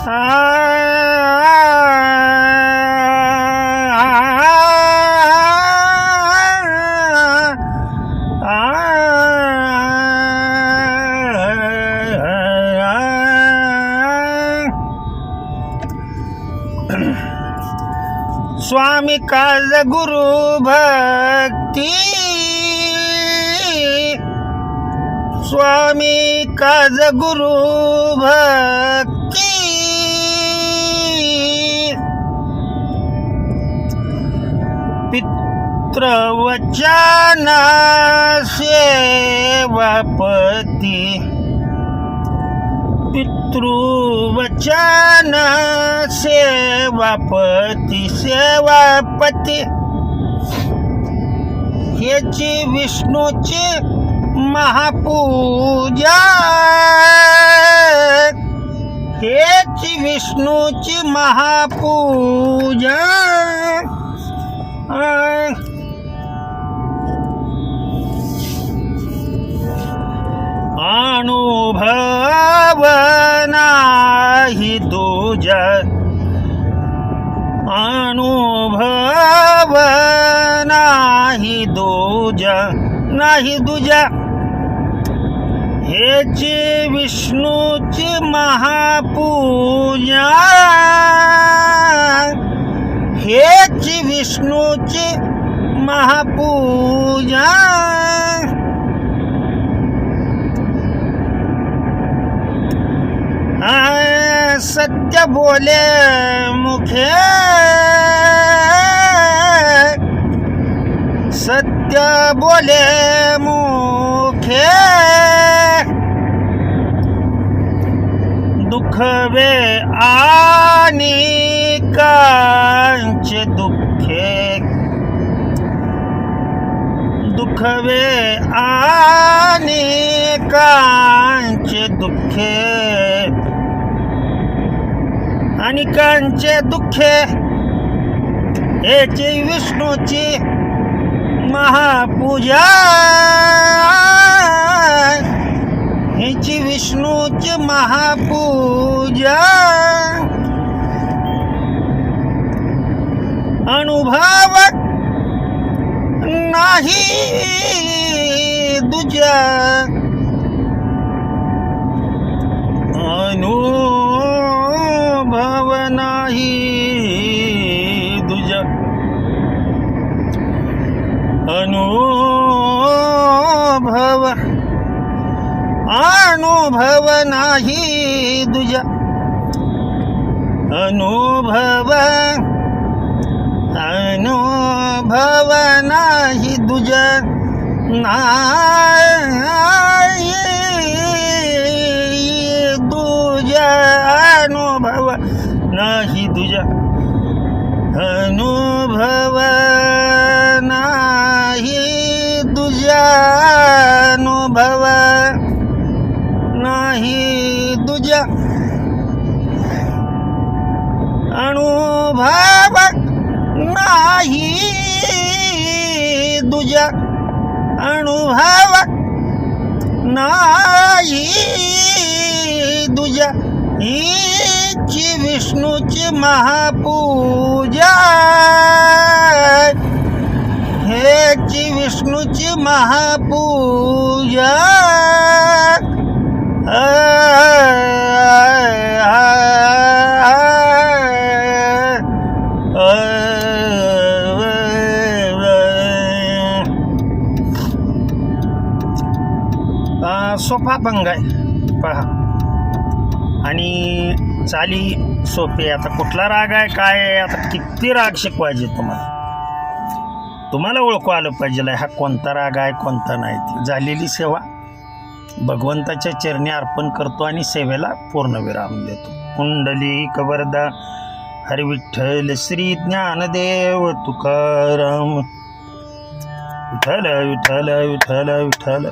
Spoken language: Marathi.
स्वामी काज गुरु भक्ती, स्वामी काज गुरु भक्ती, पितृवचन सेवापती, पितृवचन सेवापती, सेवापती ह्याची विष्णूची महापूजा, ह्याची विष्णूची महापूजा, अनुभव नाही दूजा, अनुभव नाही दूजा, नाही दूजा हेची विष्णूची महापूजा, हेची विष्णूची महापूजा, सत्य बोले मुखे, सत्य बोले मुखे, दुखवे आणि कांचे दुःखे, दुखवे आणि कांचे दुःखे, अनेकांचे दुःखे हेची विष्णूची महापूजा, हेची विष्णूची महापूजा, अनुभव नाही दूजा, अनुभव नाही दूजा, अनुभव, अनुभव नाही दूजा, अनुभव, अनुभव नाही दूजा, नाही दूजा, अनुभव नाही दूजा, अनुभव नाही दूजा, अनुभव नाही दूजा, अनुभव नाही दूजा, अनुभव नाही दूजा हीची विष्णूची महापूजा, हेची विष्णूची महापूजा, सोपा भंग आहे पहा, आणि चाली सोपे. आता कुठला राग आहे काय आहे, आता किती राग शिकवायचे तुम्हाला, तुम्हाला ओळखू आलं पाहिजे हा कोणता राग आहे कोणता नाही. ती झालेली सेवा भगवंताच्या चरणी अर्पण करतो आणि सेवेला पूर्ण विराम देतो. कुंडलिक वरदा हरी विठ्ठल श्री ज्ञानदेव तुकाराम, विठ्ठल विठ्ठल विठ्ठल विठ्ठल.